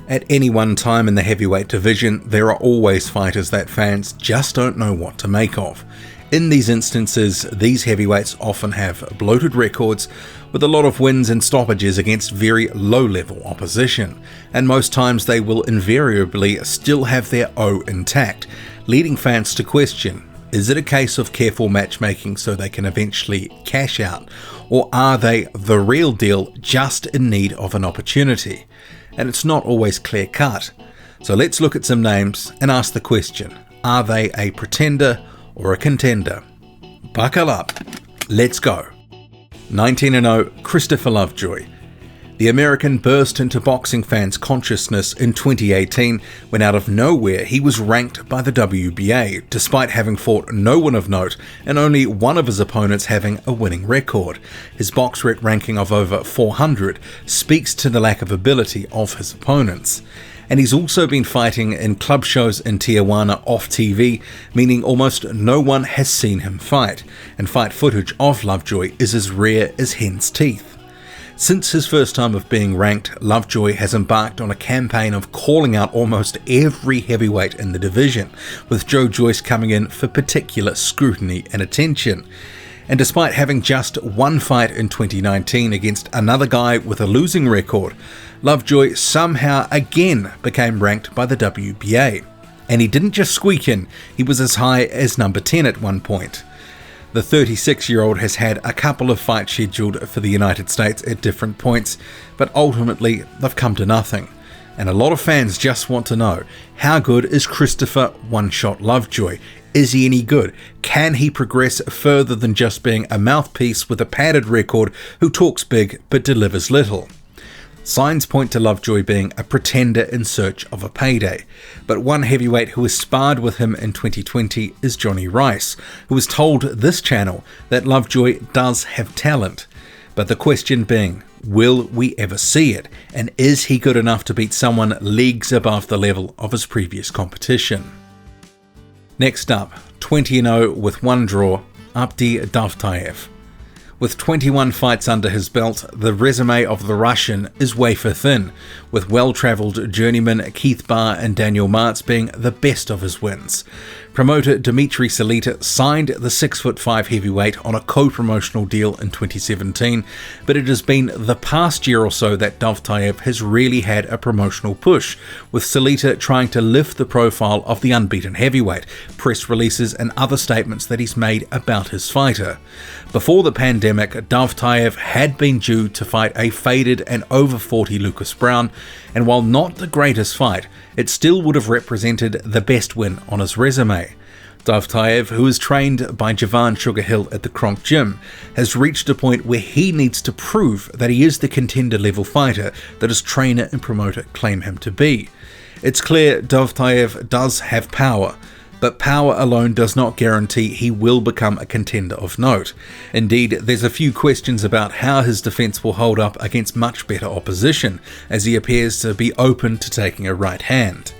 At any one time in the heavyweight division, there are always fighters that fans just don't know what to make of. In these instances, these heavyweights often have bloated records with a lot of wins and stoppages against very low-level opposition, and most times they will invariably still have their O intact, leading fans to question, is it a case of careful matchmaking so they can eventually cash out, or are they the real deal just in need of an opportunity? And it's not always clear-cut. So let's look at some names and ask the question, are they a pretender or a contender? Buckle up, let's go. 19-0 Christopher Lovejoy. The American burst into boxing fans' consciousness in 2018 when out of nowhere he was ranked by the WBA, despite having fought no one of note and only one of his opponents having a winning record. His BoxRec ranking of over 400 speaks to the lack of ability of his opponents. And he's also been fighting in club shows in Tijuana off TV, meaning almost no one has seen him fight, and fight footage of Lovejoy is as rare as hen's teeth. Since his first time of being ranked, Lovejoy has embarked on a campaign of calling out almost every heavyweight in the division, with Joe Joyce coming in for particular scrutiny and attention. And despite having just one fight in 2019 against another guy with a losing record, Lovejoy somehow again became ranked by the WBA. And he didn't just squeak in, he was as high as number 10 at one point. The 36-year-old has had a couple of fights scheduled for the United States at different points, but ultimately they've come to nothing. And a lot of fans just want to know, how good is Christopher One-Shot Lovejoy? Is he any good? Can he progress further than just being a mouthpiece with a padded record who talks big but delivers little? Signs point to Lovejoy being a pretender in search of a payday, but one heavyweight who has sparred with him in 2020 is Johnny Rice, who has told this channel that Lovejoy does have talent. But the question being, will we ever see it, and is he good enough to beat someone leagues above the level of his previous competition? Next up, 20-0 with one draw, Apti Davtaev. With 21 fights under his belt, the resume of the Russian is wafer thin, with well-travelled journeymen Keith Barr and Daniel Martz being the best of his wins. Promoter Dmitriy Solita signed the 6'5" heavyweight on a co-promotional deal in 2017, but it has been the past year or so that Davtaev has really had a promotional push, with Solita trying to lift the profile of the unbeaten heavyweight, press releases and other statements that he's made about his fighter. Before the pandemic, Davtaev had been due to fight a faded and over 40 Lucas Brown, and while not the greatest fight, it still would have represented the best win on his resume. Davtaev, who is trained by Javan Sugar Hill at the Kronk Gym, has reached a point where he needs to prove that he is the contender level fighter that his trainer and promoter claim him to be. It's clear Davtaev does have power, but power alone does not guarantee he will become a contender of note. Indeed, there's a few questions about how his defence will hold up against much better opposition, as he appears to be open to taking a right hand.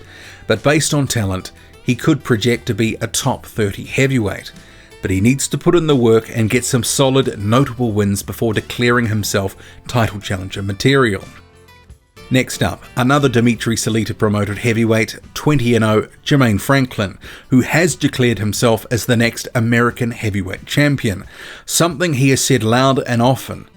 But based on talent, he could project to be a top 30 heavyweight. But he needs to put in the work and get some solid, notable wins before declaring himself title challenger material. Next up, another Dmitriy Solita promoted heavyweight, 20-0 Jermaine Franklin, who has declared himself as the next American heavyweight champion, something he has said loud and often.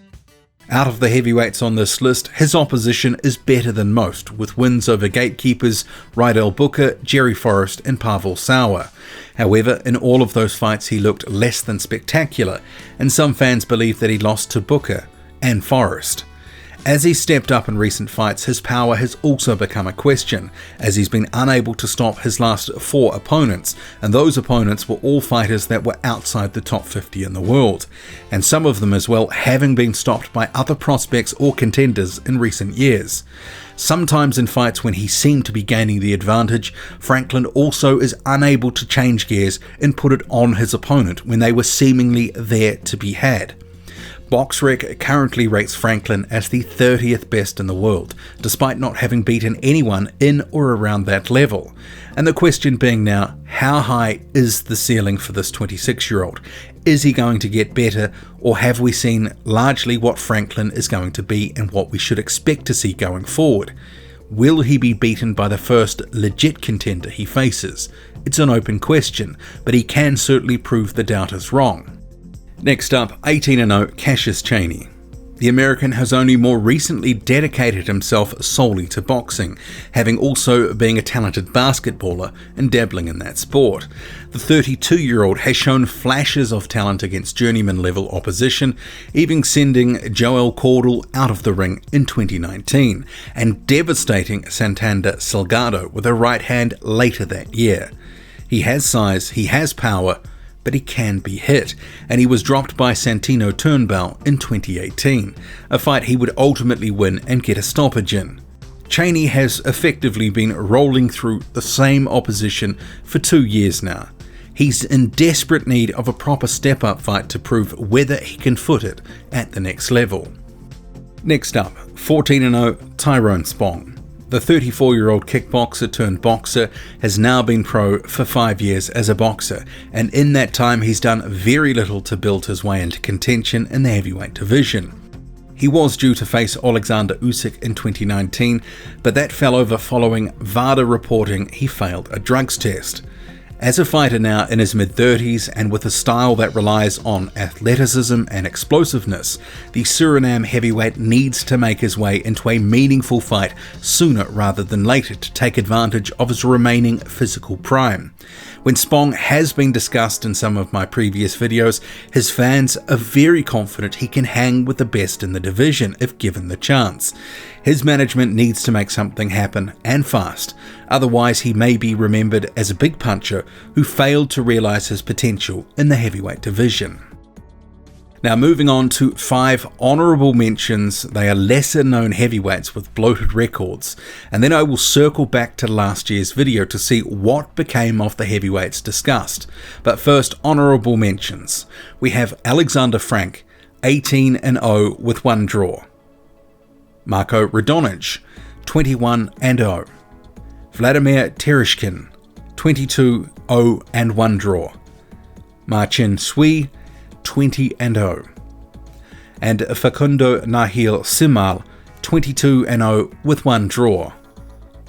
Out of the heavyweights on this list, his opposition is better than most, with wins over gatekeepers Rydell Booker, Jerry Forrest and Pavel Sauer. However, in all of those fights he looked less than spectacular, and some fans believe that he lost to Booker and Forrest. As he's stepped up in recent fights, his power has also become a question, as he's been unable to stop his last 4 opponents, and those opponents were all fighters that were outside the top 50 in the world, and some of them as well having been stopped by other prospects or contenders in recent years. Sometimes in fights when he seemed to be gaining the advantage, Franklin also is unable to change gears and put it on his opponent when they were seemingly there to be had. BoxRec currently rates Franklin as the 30th best in the world, despite not having beaten anyone in or around that level. And the question being now, how high is the ceiling for this 26-year-old? Is he going to get better, or have we seen largely what Franklin is going to be and what we should expect to see going forward? Will he be beaten by the first legit contender he faces? It's an open question, but he can certainly prove the doubters wrong. Next up, 18-0 Cassius Chaney. The American has only more recently dedicated himself solely to boxing, having also been a talented basketballer and dabbling in that sport. The 32-year-old has shown flashes of talent against journeyman-level opposition, even sending Joel Cordell out of the ring in 2019, and devastating Santander Salgado with a right hand later that year. He has size, he has power, but he can be hit, and he was dropped by Santino Turnbull in 2018, a fight he would ultimately win and get a stoppage in. Chaney has effectively been rolling through the same opposition for 2 years now. He's in desperate need of a proper step-up fight to prove whether he can foot it at the next level. Next up, 14-0 Tyrone Spong. The 34-year-old kickboxer turned boxer has now been pro for 5 years as a boxer, and in that time he's done very little to build his way into contention in the heavyweight division. He was due to face Alexander Usyk in 2019, but that fell over following VADA reporting he failed a drugs test. As a fighter now in his mid-30s and with a style that relies on athleticism and explosiveness, the Suriname heavyweight needs to make his way into a meaningful fight sooner rather than later to take advantage of his remaining physical prime. When Spong has been discussed in some of my previous videos, his fans are very confident he can hang with the best in the division if given the chance. His management needs to make something happen, and fast, otherwise he may be remembered as a big puncher who failed to realise his potential in the heavyweight division. Now moving on to 5 honourable mentions. They are lesser known heavyweights with bloated records, and then I will circle back to last year's video to see what became of the heavyweights discussed. But first, honourable mentions. We have Alexander Frank, 18-0 with 1 draw. Marko Radonjic, 21-0. Vladimir Tereshkin, 22-0 and 1 draw. Marcin Sui, 20-0. And Facundo Nahil Simal, 22-0 with 1 draw.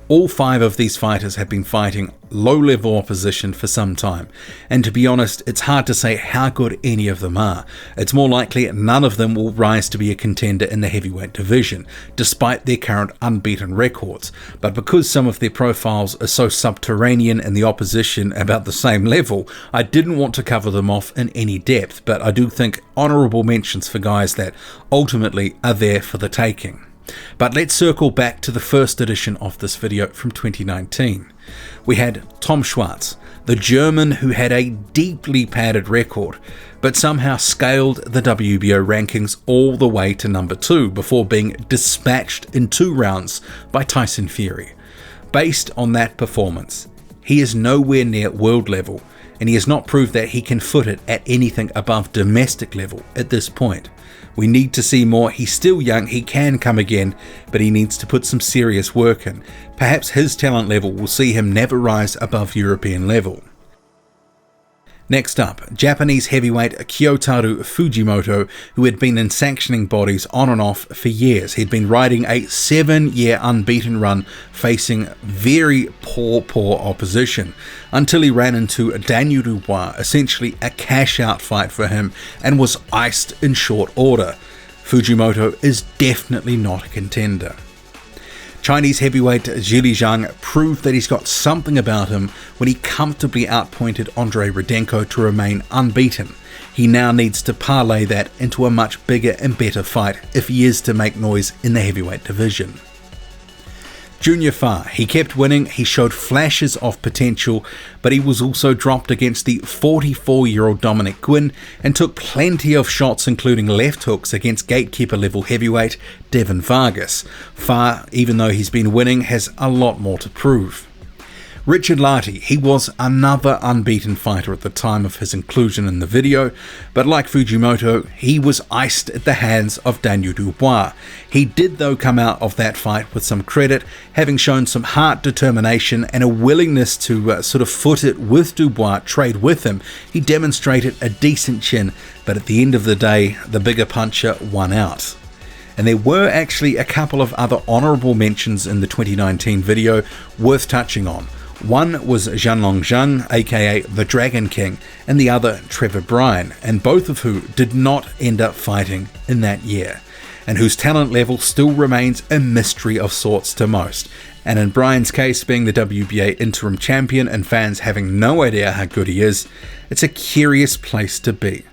All 5 of these fighters have been fighting low-level opposition for some time, and to be honest, it's hard to say how good any of them are. It's more likely none of them will rise to be a contender in the heavyweight division, despite their current unbeaten records. But because some of their profiles are so subterranean and the opposition about the same level, I didn't want to cover them off in any depth, but I do think honourable mentions for guys that ultimately are there for the taking. But let's circle back to the first edition of this video from 2019. We had Tom Schwarz, the German who had a deeply padded record, but somehow scaled the WBO rankings all the way to number 2 before being dispatched in 2 rounds by Tyson Fury. Based on that performance, he is nowhere near world level, and he has not proved that he can foot it at anything above domestic level at this point. We need to see more. He's still young, he can come again, but he needs to put some serious work in. Perhaps his talent level will see him never rise above European level. Next up, Japanese heavyweight Kyotaru Fujimoto, who had been in sanctioning bodies on and off for years. He'd been riding a 7-year unbeaten run, facing very poor opposition, until he ran into Daniel Dubois, essentially a cash-out fight for him, and was iced in short order. Fujimoto is definitely not a contender. Chinese heavyweight Zhili Zhang proved that he's got something about him when he comfortably outpointed Andrei Rudenko to remain unbeaten. He now needs to parlay that into a much bigger and better fight if he is to make noise in the heavyweight division. Junior Fa, he kept winning, he showed flashes of potential, but he was also dropped against the 44-year-old Dominic Guinn and took plenty of shots, including left hooks, against gatekeeper level heavyweight Devin Vargas. Fa, even though he's been winning, has a lot more to prove. Richard Lartey, he was another unbeaten fighter at the time of his inclusion in the video, but like Fujimoto, he was iced at the hands of Daniel Dubois. He did though come out of that fight with some credit, having shown some heart, determination and a willingness to sort of foot it with Dubois, trade with him. He demonstrated a decent chin, but at the end of the day, the bigger puncher won out. And there were actually a couple of other honourable mentions in the 2019 video worth touching on. One was Zhanlong Zhang, aka the Dragon King, and the other Trevor Bryan, and both of who did not end up fighting in that year, and whose talent level still remains a mystery of sorts to most. And in Bryan's case, being the WBA interim champion and fans having no idea how good he is, it's a curious place to be.